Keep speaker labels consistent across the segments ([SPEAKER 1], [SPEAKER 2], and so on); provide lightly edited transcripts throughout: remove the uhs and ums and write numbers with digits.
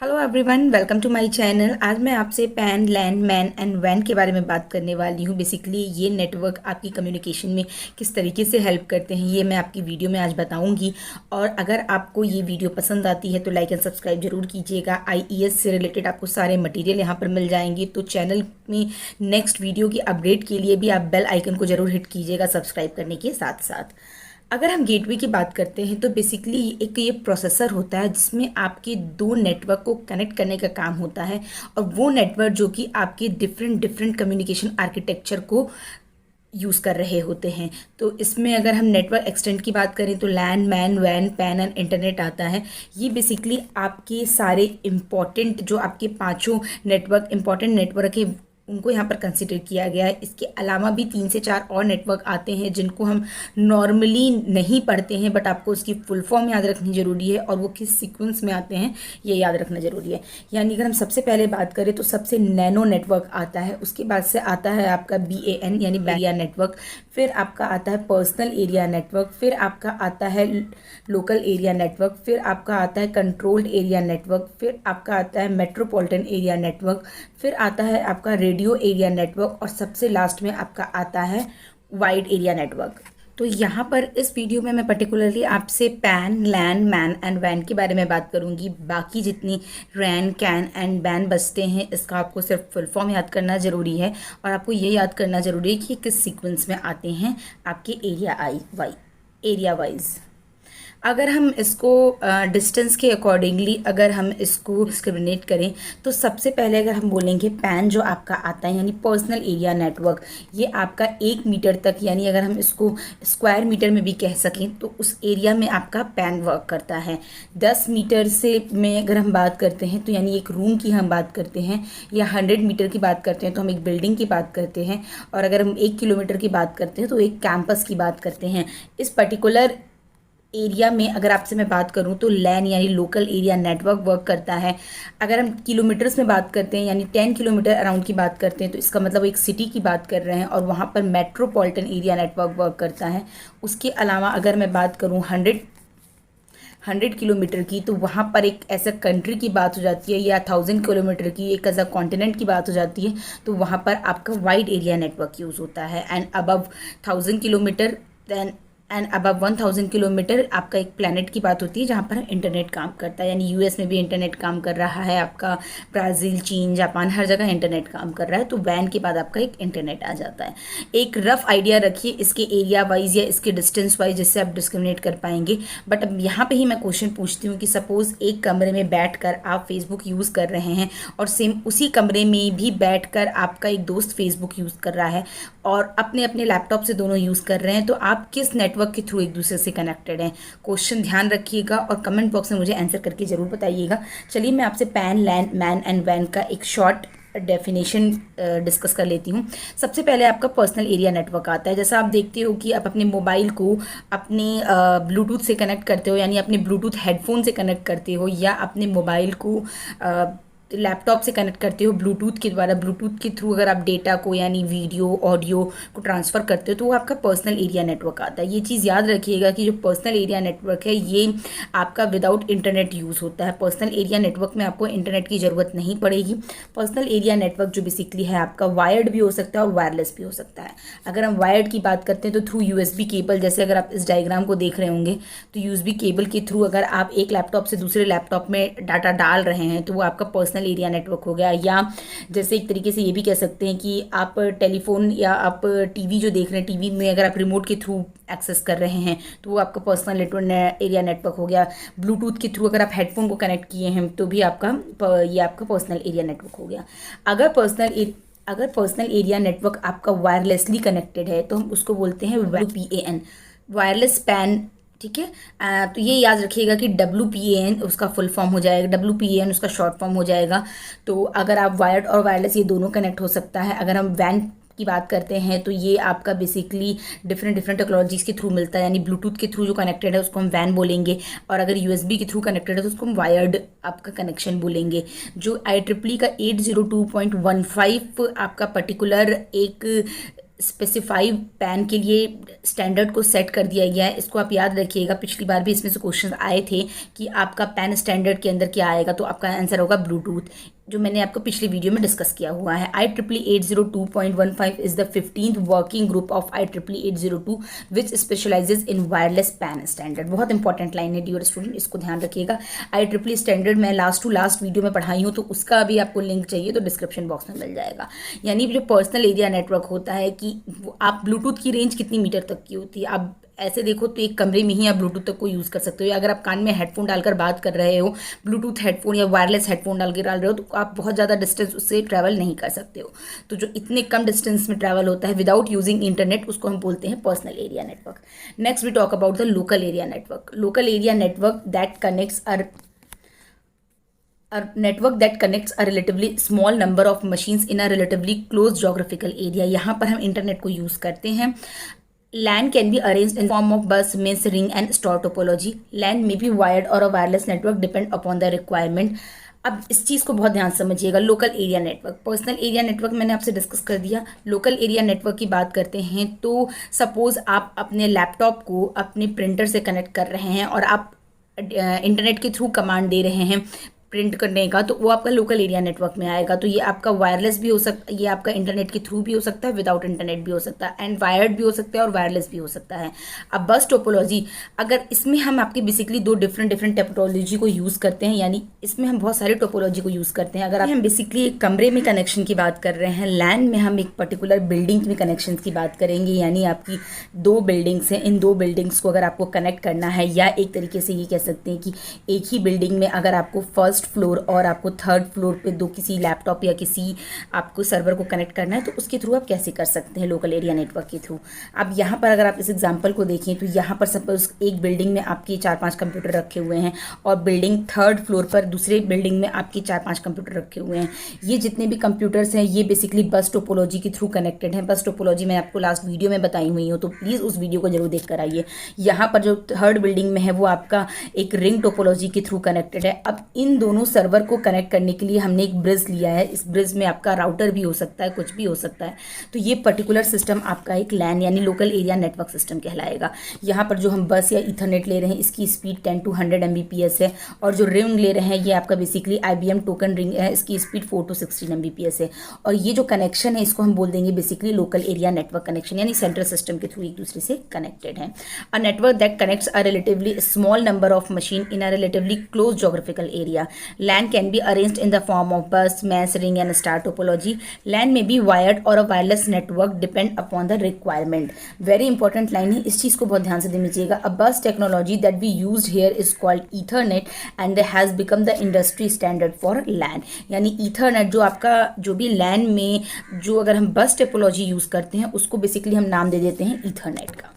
[SPEAKER 1] Hello everyone, welcome to my channel. आज मैं आपसे पैन, लैन, मैन एंड वैन के बारे में बात करने वाली हूँ। बेसिकली ये नेटवर्क आपकी कम्युनिकेशन में किस तरीके से हेल्प करते हैं, ये मैं आपकी वीडियो में आज बताऊँगी। और अगर आपको ये वीडियो पसंद आती है तो लाइक एंड सब्सक्राइब जरूर कीजिएगा। आईईएस से रिलेटेड आपको सारे मटेरियल यहाँ पर मिल जाएंगे। तो चैनल में नेक्स्ट वीडियो की अपडेट के लिए भी आप बेल आइकन को जरूर हिट कीजिएगा सब्सक्राइब करने के साथ साथ। अगर हम गेटवे की बात करते हैं तो बेसिकली एक ये प्रोसेसर होता है जिसमें आपके दो नेटवर्क को कनेक्ट करने का काम होता है। और वो नेटवर्क जो कि आपके डिफरेंट डिफरेंट कम्युनिकेशन आर्किटेक्चर को यूज़ कर रहे होते हैं। तो इसमें अगर हम नेटवर्क एक्सटेंड की बात करें तो लैन, मैन, वैन, पैन एंड इंटरनेट आता है। ये बेसिकली आपके सारे इम्पॉर्टेंट जो आपके पांचों नेटवर्क इम्पॉर्टेंट नेटवर्क है उनको यहाँ पर कंसिडर किया गया है। इसके अलावा भी 3 से 4 और नेटवर्क आते हैं जिनको हम नॉर्मली नहीं पढ़ते हैं, बट आपको उसकी फुल फॉर्म याद रखनी ज़रूरी है और वो किस सीक्वेंस में आते हैं ये याद रखना ज़रूरी है। यानी अगर हम सबसे पहले बात करें तो सबसे नैनो नेटवर्क आता है, उसके बाद से आता है आपका BAN यानी एरिया नेटवर्क, फिर आपका आता है पर्सनल एरिया नेटवर्क, फिर आपका आता है लोकल एरिया नेटवर्क, फिर आपका आता है कंट्रोल्ड एरिया नेटवर्क, फिर आपका आता है मेट्रोपॉलिटन एरिया नेटवर्क, फिर आता है आपका रेडियो एरिया नेटवर्क और सबसे लास्ट में आपका आता है वाइड एरिया नेटवर्क। तो यहाँ पर इस वीडियो में मैं पर्टिकुलरली आपसे पैन, लैन, मैन एंड वैन के बारे में बात करूँगी। बाकी जितनी रैन, कैन एंड बैन बचते हैं इसका आपको सिर्फ फुल फॉर्म याद करना ज़रूरी है और आपको ये याद करना ज़रूरी है कि किस सीक्वेंस में आते हैं आपके एरिया वाइज। अगर हम इसको डिस्टेंस के अकॉर्डिंगली अगर हम इसको डिस्क्रिमिनेट करें तो सबसे पहले अगर हम बोलेंगे पैन जो आपका आता है यानी पर्सनल एरिया नेटवर्क, ये आपका 1 मीटर तक यानी अगर हम इसको स्क्वायर मीटर में भी कह सकें तो उस एरिया में आपका पैन वर्क करता है। 10 मीटर से में अगर हम बात करते हैं तो यानी एक रूम की हम बात करते हैं, या 100 मीटर की बात करते हैं तो हम एक बिल्डिंग की बात करते हैं, और अगर हम 1 किलोमीटर की बात करते हैं तो एक कैंपस की बात करते हैं। इस पर्टिकुलर एरिया में अगर आपसे मैं बात करूं तो लैन यानी लोकल एरिया नेटवर्क वर्क करता है। अगर हम किलोमीटर्स में बात करते हैं यानी 10 किलोमीटर अराउंड की बात करते हैं तो इसका मतलब एक सिटी की बात कर रहे हैं और वहां पर मेट्रोपॉलिटन एरिया नेटवर्क वर्क करता है। उसके अलावा अगर मैं बात करूं 100 किलोमीटर की तो वहाँ पर एक ऐसा कंट्री की बात हो जाती है, या 1000 किलोमीटर की एक ऐसा कॉन्टिनेंट की बात हो जाती है तो वहाँ पर आपका वाइड एरिया नेटवर्क यूज़ होता है। And above 1000 kilometre then and above 1000 kilometre आपका एक प्लैनेट की बात होती है जहाँ पर इंटरनेट काम करता है। यानी यूएस में भी इंटरनेट काम कर रहा है, आपका ब्राज़ील, चीन, जापान हर जगह इंटरनेट काम कर रहा है। तो वैन के बाद आपका एक इंटरनेट आ जाता है। एक रफ आइडिया रखिए इसके एरिया वाइज या इसके डिस्टेंस वाइज जिससे आप डिस्क्रिमिनेट कर पाएंगे। बट अब यहाँ पे ही मैं क्वेश्चन पूछती हूँ कि सपोज़ एक कमरे में बैठ कर आप फेसबुक यूज़ कर रहे हैं और सेम उसी कमरे में भी बैठ कर आपका एक दोस्त फेसबुक यूज़ कर रहा है और अपने अपने लैपटॉप से दोनों यूज़ कर रहे हैं, तो आप किस नेटवर्क के थ्रू एक दूसरे से कनेक्टेड हैं? क्वेश्चन ध्यान रखिएगा और कमेंट बॉक्स में मुझे आंसर करके ज़रूर बताइएगा। चलिए मैं आपसे पैन, लैन, मैन एंड वैन का एक शॉर्ट डेफिनेशन डिस्कस कर लेती हूँ। सबसे पहले आपका पर्सनल एरिया नेटवर्क आता है। जैसा आप देखते हो कि आप अपने मोबाइल को अपने ब्लूटूथ से कनेक्ट करते हो, यानी अपने ब्लूटूथ हेडफोन से कनेक्ट करते हो, या अपने मोबाइल को लैपटॉप से कनेक्ट करते हो ब्लूटूथ के द्वारा। ब्लूटूथ के थ्रू अगर आप डेटा को यानी वीडियो, ऑडियो को ट्रांसफ़र करते हो तो वो आपका पर्सनल एरिया नेटवर्क आता है। ये चीज़ याद रखिएगा कि जो पर्सनल एरिया नेटवर्क है ये आपका विदाउट इंटरनेट यूज़ होता है। पर्सनल एरिया नेटवर्क में आपको इंटरनेट की ज़रूरत नहीं पड़ेगी। पर्सनल एरिया नेटवर्क जो बेसिकली है आपका वायर्ड भी हो सकता है और वायरलेस भी हो सकता है। अगर हम वायर्ड की बात करते हैं तो थ्रू USB केबल, जैसे अगर आप इस डायग्राम को देख रहे होंगे तो USB केबल के थ्रू अगर आप एक लैपटॉप से दूसरे लैपटॉप में डाटा डाल रहे हैं तो वो आपका पर्सनल एरिया नेटवर्क हो गया। या जैसे एक तरीके से ये भी कह सकते हैं कि आप टेलीफोन या आप टीवी जो देख रहे हैं, टीवी में अगर आप रिमोट के थ्रू एक्सेस कर रहे हैं तो वो आपका पर्सनल एरिया नेटवर्क हो गया। ब्लूटूथ के थ्रू अगर आप हेडफोन को कनेक्ट किए हैं तो भी ये आपका पर्सनल एरिया नेटवर्क हो गया। अगर पर्सनल एरिया नेटवर्क आपका वायरलेसली कनेक्टेड है तो हम उसको बोलते हैं WPAN, वायरलेस पैन। ठीक है, तो ये याद रखिएगा कि WPAN उसका फुल फॉर्म हो जाएगा, WPAN उसका शॉर्ट फॉर्म हो जाएगा। तो अगर आप वायर्ड और वायरलेस ये दोनों कनेक्ट हो सकता है। अगर हम वैन की बात करते हैं तो ये आपका बेसिकली डिफरेंट टेक्नोलॉजीज़ के थ्रू मिलता है, यानी ब्लूटूथ के थ्रू जो कनेक्टेड है उसको हम वैन बोलेंगे, और अगर USB के थ्रू कनेक्टेड है तो उसको हम वायर्ड आपका कनेक्शन बोलेंगे। जो IEEE का 802.15 आपका पर्टिकुलर एक स्पेसिफाई पैन के लिए स्टैंडर्ड को सेट कर दिया गया है। इसको आप याद रखिएगा, पिछली बार भी इसमें से क्वेश्चन आए थे कि आपका पैन स्टैंडर्ड के अंदर क्या आएगा, तो आपका आंसर होगा ब्लूटूथ, जो मैंने आपको पिछली वीडियो में डिस्कस किया हुआ है। IEEE 802.15 is the 15th working group of IEEE 802 which specialises in wireless pan standard. बहुत इंपॉर्टेंट लाइन है डियर स्टूडेंट, इसको ध्यान रखिएगा। IEEE स्टैंडर्ड मैं लास्ट टू लास्ट वीडियो में पढ़ाई हूँ, तो उसका भी आपको लिंक चाहिए तो डिस्क्रिप्शन बॉक्स में मिल जाएगा। यानी जो पर्सनल एरिया नेटवर्क होता है कि आप ब्लूटूथ की रेंज कितनी मीटर तक की होती है, आप ऐसे देखो तो एक कमरे में ही आप ब्लूटूथ तक को यूज़ कर सकते हो, या अगर आप कान में हेडफोन डालकर बात कर रहे हो, ब्लूटूथ हेडफोन या वायरलेस हेडफोन डाल रहे हो, तो आप बहुत ज़्यादा डिस्टेंस उससे ट्रैवल नहीं कर सकते हो। तो जो इतने कम डिस्टेंस में ट्रैवल होता है विदाउट यूजिंग इंटरनेट, उसको हम बोलते हैं personal area network. Next we talk about the local area network. Local area network that connects a network that connects a relatively small number of machines in a relatively close geographical area। यहाँ पर हम internet को use करते हैं। LAN can be arranged in form of bus, mains, ring and star topology। LAN may be wired or a wireless network depend upon the requirement। अब इस चीज़ को बहुत ध्यान से समझिएगा। Local area network, personal area network मैंने आपसे discuss कर दिया। लोकल एरिया नेटवर्क की बात करते हैं तो सपोज़ आप अपने लैपटॉप को अपने प्रिंटर से कनेक्ट कर रहे हैं और आप इंटरनेट के थ्रू कमांड दे रहे हैं प्रिंट करने का, तो वो आपका लोकल एरिया नेटवर्क में आएगा। तो ये आपका वायरलेस भी हो सकता है, ये आपका इंटरनेट के थ्रू भी हो सकता है, विदाउट इंटरनेट भी हो सकता है, एंड वायर्ड भी हो सकता है और वायरलेस भी हो सकता है। अब बस टोपोलॉजी, अगर इसमें हम आपकी बेसिकली दो डिफरेंट टोपोलॉजी को यूज़ करते हैं, यानी इसमें हम बहुत सारे टोपोलॉजी को यूज़ करते हैं। अगर हम बेसिकली एक कमरे में कनेक्शन की बात कर रहे हैं, लैन में हम एक पर्टिकुलर बिल्डिंग में कनेक्शन की बात करेंगे, यानी आपकी दो बिल्डिंग्स हैं, इन दो बिल्डिंग्स को अगर आपको कनेक्ट करना है, या एक तरीके से ये कह सकते हैं कि एक ही बिल्डिंग में अगर आपको फर्स्ट फ्लोर और आपको थर्ड फ्लोर पे दो किसी लैपटॉप या किसी आपको सर्वर को कनेक्ट करना है, तो उसके थ्रू आप कैसे कर सकते हैं लोकल एरिया नेटवर्क के थ्रू। अब यहाँ पर अगर आप इस एग्जांपल को देखें तो यहाँ पर सपोज एक बिल्डिंग में आपके 4-5 कंप्यूटर रखे हुए हैं और बिल्डिंग थर्ड फ्लोर पर दूसरे बिल्डिंग में आपके 4-5 कंप्यूटर रखे हुए हैं। ये जितने भी कंप्यूटर्स हैं ये बेसिकली बस टोपोलॉजी के थ्रू कनेक्टेड हैं। बस टोपोलॉजी मैं आपको लास्ट वीडियो में बताई हुई हूँ, तो प्लीज़ उस वीडियो को जरूर देख कर आइए। यहाँ पर जो थर्ड बिल्डिंग में है वो आपका एक रिंग टोपोलॉजी के थ्रू कनेक्टेड है। अब इन दोनों सर्वर को कनेक्ट करने के लिए हमने एक ब्रिज लिया है। इस ब्रिज में आपका राउटर भी हो सकता है, कुछ भी हो सकता है। तो ये पर्टिकुलर सिस्टम आपका एक लैन यानी लोकल एरिया नेटवर्क सिस्टम कहलाएगा। यहाँ पर जो हम बस या इथरनेट ले रहे हैं इसकी स्पीड 10 to 100 Mbps है, और जो रिंग ले रहे हैं ये आपका बेसिकली IBM टोकन रिंग है, इसकी स्पीड 4 to 16 Mbps है। और ये जो कनेक्शन है इसको हम बोल देंगे basically local area network connection, यानी सेंट्रल सिस्टम के थ्रू एक दूसरे से कनेक्टेड है। A network that connects a relatively small number of machine in a relatively close geographical area. LAN can be arranged in the form of bus, mains, ring and star topology। LAN may be wired or a wireless network depend upon the requirement। Very important line है, इस चीज़ को बहुत ध्यान से दीजिएगा। A bus technology that we used here is called Ethernet and has become the industry standard for LAN। यानी Ethernet जो आपका जो भी LAN में जो अगर हम बस टेपोलॉजी यूज़ करते हैं उसको बेसिकली हम नाम दे देते हैं Ethernet का।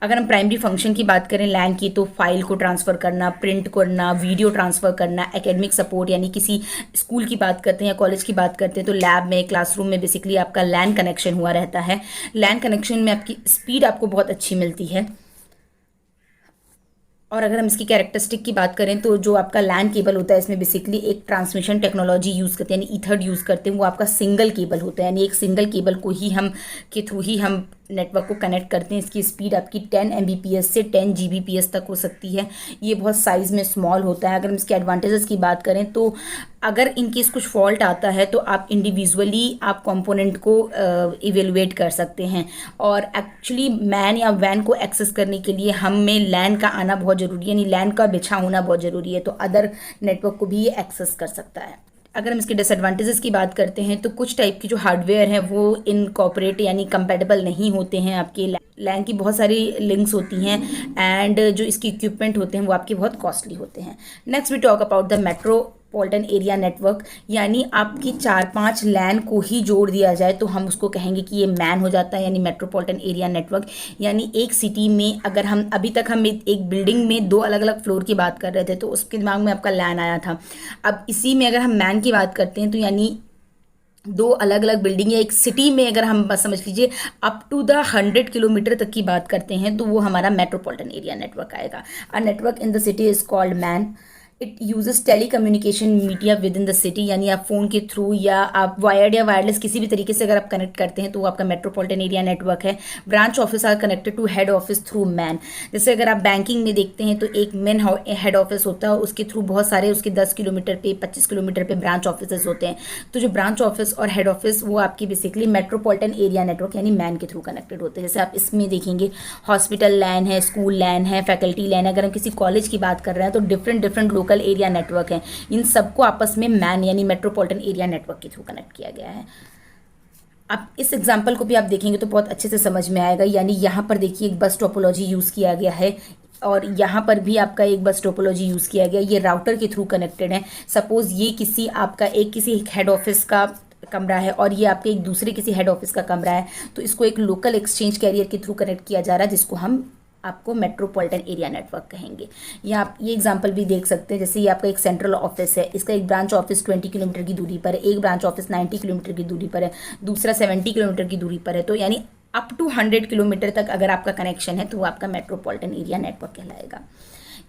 [SPEAKER 1] अगर हम प्राइमरी फंक्शन की बात करें लैन की, तो फाइल को ट्रांसफ़र करना, प्रिंट करना, वीडियो ट्रांसफ़र करना, एकेडमिक सपोर्ट, यानी किसी स्कूल की बात करते हैं या कॉलेज की बात करते हैं तो लैब में, क्लासरूम में बेसिकली आपका लैन कनेक्शन हुआ रहता है। लैन कनेक्शन में आपकी स्पीड आपको बहुत अच्छी मिलती है। और अगर हम इसकी कैरेक्टरिस्टिक की बात करें तो जो आपका लैन केबल होता है इसमें बेसिकली एक ट्रांसमिशन टेक्नोलॉजी यूज़ करते हैं, यानी ईथर्ड यूज़ करते हैं। वो आपका सिंगल केबल होता है, यानी एक सिंगल केबल को ही हम के थ्रू ही हम नेटवर्क को कनेक्ट करते हैं। इसकी स्पीड आपकी 10 Mbps से 10 Gbps तक हो सकती है। ये बहुत साइज़ में स्मॉल होता है। अगर हम इसके एडवांटेजेस की बात करें तो अगर इनकेस कुछ फॉल्ट आता है तो आप इंडिविजुअली आप कंपोनेंट को इवेलुएट कर सकते हैं, और एक्चुअली मैन या वैन को एक्सेस करने के लिए हमें लैन का आना बहुत ज़रूरी है, यानी लैन का बिछा होना बहुत ज़रूरी है, तो अदर नेटवर्क को भी ये एक्सेस कर सकता है। अगर हम इसके डिसएडवांटेजेस की बात करते हैं तो कुछ टाइप की जो हार्डवेयर हैं वो इनकॉर्पोरेट यानी कंपैटिबल नहीं होते हैं। आपके लैन की बहुत सारी लिंक्स होती हैं एंड जो इसके इक्विपमेंट होते हैं वो आपके बहुत कॉस्टली होते हैं। Next we talk about the metropolitan area network, यानी आपकी 4-5 लैन को ही जोड़ दिया जाए तो हम उसको कहेंगे कि ये मैन हो जाता है, यानी मेट्रोपॉलिटन एरिया नेटवर्क। यानी एक सिटी में अगर हम अभी तक हम एक बिल्डिंग में 2 अलग अलग फ्लोर की बात कर रहे थे तो उसके दिमाग में आपका लैन आया था। अब इसी में अगर हम मैन की बात करते हैं तो यानी 2 अलग अलग बिल्डिंग या एक सिटी में अगर हम बस समझ लीजिए अप टू द 100 किलोमीटर तक की बात करते हैं तो वो हमारा मेट्रोपॉलिटन एरिया नेटवर्क आएगा। A network in the city is called MAN. It uses telecommunication media within the city, यानी आप फ़ोन के थ्रू या आप वायर्ड या वायरलेस किसी भी तरीके से अगर आप कनेक्ट करते हैं तो वो आपका मेट्रोपॉलिटन एरिया नेटवर्क है। Branch office are connected to head office through MAN. जैसे अगर आप बैंकिंग में देखते हैं तो एक मेन हेड ऑफिस होता है, उसके थ्रू बहुत सारे उसके 10 किलोमीटर पे 25 किलोमीटर पे ब्रांच ऑफिस होते हैं। तो जो ब्रांच ऑफिस और हेड ऑफिस वो आपकी बेसिकली मेट्रोपॉलिटन एरिया नेटवर्क यानी मैन के थ्रू कनेक्टेड होते हैं। जैसे आप इसमें देखेंगे हॉस्पिटल लैन है, स्कूल लैन है, फैकल्टी लैन है। अगर हम किसी कॉलेज की बात कर रहे हैं तो different different local area network हैं। इन सबको आपस में मैन यानी मेट्रोपॉलिटन एरिया नेटवर्क के थ्रू कनेक्ट किया गया है। आप इस एग्जाम्पल को भी आप देखेंगे तो बहुत अच्छे से समझ में आएगा। यानी यहाँ पर देखिए एक बस टोपोलॉजी यूज़ किया गया है और यहाँ पर भी आपका एक बस टोपोलॉजी यूज़ किया गया। ये राउटर के थ्रू कनेक्टेड है। सपोज ये किसी आपका किसी हेड ऑफिस का कमरा है और ये आपके एक दूसरे किसी हेड ऑफिस का कमरा है, तो इसको एक लोकल एक्सचेंज कैरियर के थ्रू कनेक्ट किया जा रहा है, जिसको हम आपको मेट्रोपॉलिटन एरिया नेटवर्क कहेंगे। या आप ये एग्जांपल भी देख सकते हैं। जैसे ये आपका एक सेंट्रल ऑफिस है, इसका एक ब्रांच ऑफिस 20 किलोमीटर की दूरी पर है, एक ब्रांच ऑफिस 90 किलोमीटर की दूरी पर है, दूसरा 70 किलोमीटर की दूरी पर है। तो यानी अप टू 100 किलोमीटर तक अगर आपका कनेक्शन है तो वो आपका मेट्रोपॉलिटन एरिया नेटवर्क कहलाएगा।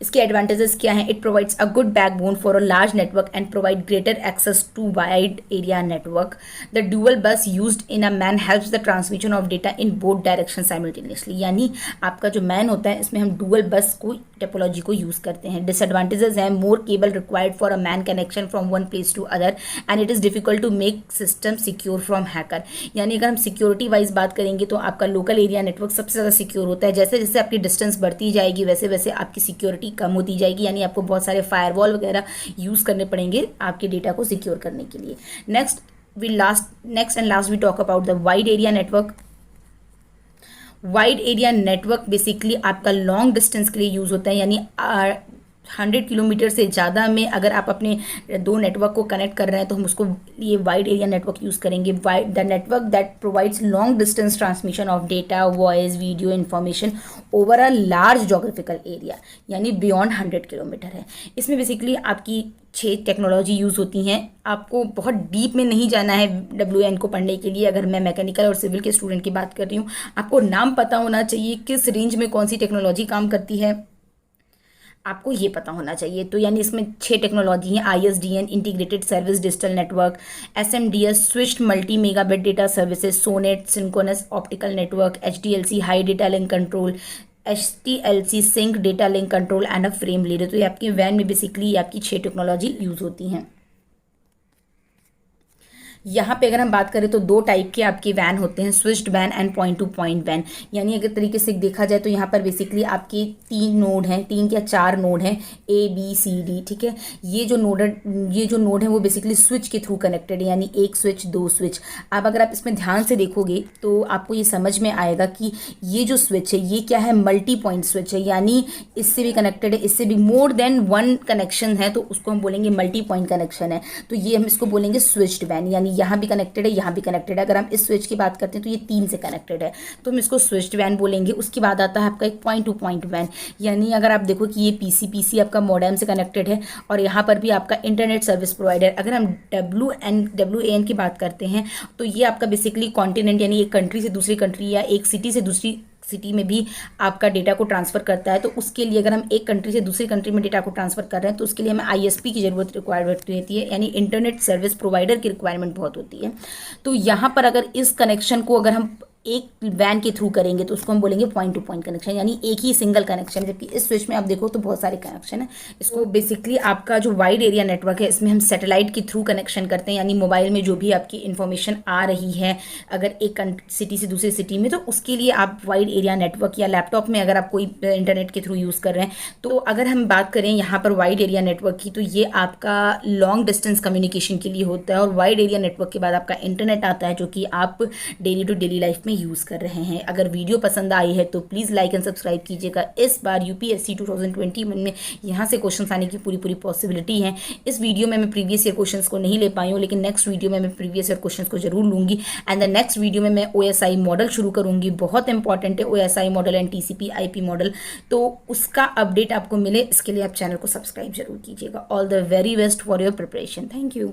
[SPEAKER 1] इसके एडवांटेजेस क्या हैं? It provides a good backbone for a large network and provide greater access to wide area network. The dual bus used in a MAN helps the transmission of data in both direction simultaneously. यानी आपका जो man होता है इसमें हम dual बस को topology को यूज़ करते हैं। डिसएडवांटेजेस हैं more cable required for a man connection from one place to other and it is difficult to make system secure from hacker. यानी अगर हम सिक्योरिटी वाइज बात करेंगे तो आपका लोकल एरिया नेटवर्क सबसे ज़्यादा सिक्योर होता है। जैसे जैसे आपकी डिस्टेंस बढ़ती जाएगी वैसे वैसे आपकी सिक्योरिटी कम होती जाएगी। यानी आपको बहुत सारे फायरवॉल वगैरह यूज़ करने पड़ेंगे आपके डेटा को सिक्योर करने के लिए। Next and last we talk about the wide area network. Wide area network basically आपका लॉन्ग डिस्टेंस के लिए यूज़ होता है। यानी 100 किलोमीटर से ज़्यादा में अगर आप अपने दो नेटवर्क को कनेक्ट कर रहे हैं तो हम उसको ये वाइड एरिया नेटवर्क यूज़ करेंगे। The network that provides long distance transmission of data, voice, video, information over a large geographical area, यानी बियॉन्ड 100 किलोमीटर है। इसमें बेसिकली आपकी 6 टेक्नोलॉजी यूज़ होती हैं। आपको बहुत डीप में नहीं जाना है WN को पढ़ने के लिए। अगर मैं मैकेनिकल और सिविल के स्टूडेंट की बात कर रही हूँ, आपको नाम पता होना चाहिए किस रेंज में कौन सी टेक्नोलॉजी काम करती है, आपको ये पता होना चाहिए। तो यानी इसमें 6 टेक्नोलॉजी हैं। ISDN integrated service digital network, SMDS switched multi megabit data services, SONET synchronous optical network, HDLC high data link control, HTLC sync data link control and a frame leader. तो ये आपके वैन में basically आपकी 6 technology use होती हैं। यहाँ पे अगर हम बात करें तो 2 टाइप के आपके वैन होते हैं, switched van and point two point when. यानी अगर तरीके से देखा जाए तो यहाँ पर बेसिकली आपके 3 नोड हैं, 3 या 4 नोड हैं, ABCD, ठीक है। ये जो नोड है वो बेसिकली स्विच के थ्रू कनेक्टेड है, यानी एक स्विच 2 स्विच। अब अगर आप इसमें ध्यान से देखोगे तो आपको ये समझ में आएगा कि ये जो स्विच है ये क्या है, मल्टी पॉइंट स्विच है। यानी इससे भी कनेक्टेड है, इससे भी मोर देन 1 कनेक्शन है, तो उसको हम बोलेंगे मल्टी पॉइंट कनेक्शन है। तो ये हम इसको बोलेंगे स्विच्ड वैन। यानी यहाँ भी कनेक्टेड है, यहाँ भी कनेक्टेड है। अगर हम इस स्विच की बात करते हैं तो ये 3 से कनेक्टेड है, तो हम इसको स्विच्ड वैन बोलेंगे। उसके बाद आता है आपका एक पॉइंट टू पॉइंट वैन। यानी अगर आप देखो कि ये PC आपका मॉडेम से कनेक्टेड है और यहाँ पर भी आपका इंटरनेट सर्विस प्रोवाइडर। अगर हम WAN की बात करते हैं तो ये आपका बेसिकली कॉन्टिनेंट यानी एक कंट्री से दूसरी कंट्री या एक सिटी से दूसरी सिटी में भी आपका डेटा को ट्रांसफ़र करता है। तो उसके लिए अगर हम एक कंट्री से दूसरी कंट्री में डेटा को ट्रांसफ़र कर रहे हैं तो उसके लिए हमें ISP की ज़रूरत रिक्वायरमेंट होती है, यानी इंटरनेट सर्विस प्रोवाइडर की रिक्वायरमेंट बहुत होती है। तो यहाँ पर अगर इस कनेक्शन को अगर हम एक वैन के थ्रू करेंगे तो उसको हम बोलेंगे पॉइंट टू पॉइंट कनेक्शन, यानी एक ही सिंगल कनेक्शन। जबकि इस स्विच में आप देखो तो बहुत सारे कनेक्शन है। इसको बेसिकली आपका जो वाइड एरिया नेटवर्क है इसमें हम सैटेलाइट के थ्रू कनेक्शन करते हैं, यानी मोबाइल में जो भी आपकी इन्फॉर्मेशन आ रही है अगर एक सिटी से दूसरी सिटी में, तो उसके लिए आप वाइड एरिया नेटवर्क, या लैपटॉप में अगर आप कोई इंटरनेट के थ्रू यूज़ कर रहे हैं। तो अगर हम बात करें यहाँ पर वाइड एरिया नेटवर्क की, तो ये आपका लॉन्ग डिस्टेंस कम्युनिकेशन के लिए होता है। और वाइड एरिया नेटवर्क के बाद आपका इंटरनेट आता है, जो कि आप डेली टू डेली लाइफ में यूज़ कर रहे हैं। अगर वीडियो पसंद आई है तो प्लीज़ लाइक एंड सब्सक्राइब कीजिएगा। इस बार UPSC 2021 में यहाँ से क्वेश्चंस आने की पूरी पॉसिबिलिटी है। इस वीडियो में मैं प्रीवियस ईयर क्वेश्चंस को नहीं ले पाई हूँ, लेकिन नेक्स्ट वीडियो में मैं प्रीवियस ईयर क्वेश्चंस को जरूर लूँगी। एंड द नेक्स्ट वीडियो में मैं OSI मॉडल शुरू करूँगी। बहुत इंपॉर्टेंट है OSI model and TCP IP model, तो उसका अपडेट आपको मिले इसके लिए आप चैनल को सब्सक्राइब जरूर कीजिएगा। All the very best for your preparation. Thank you.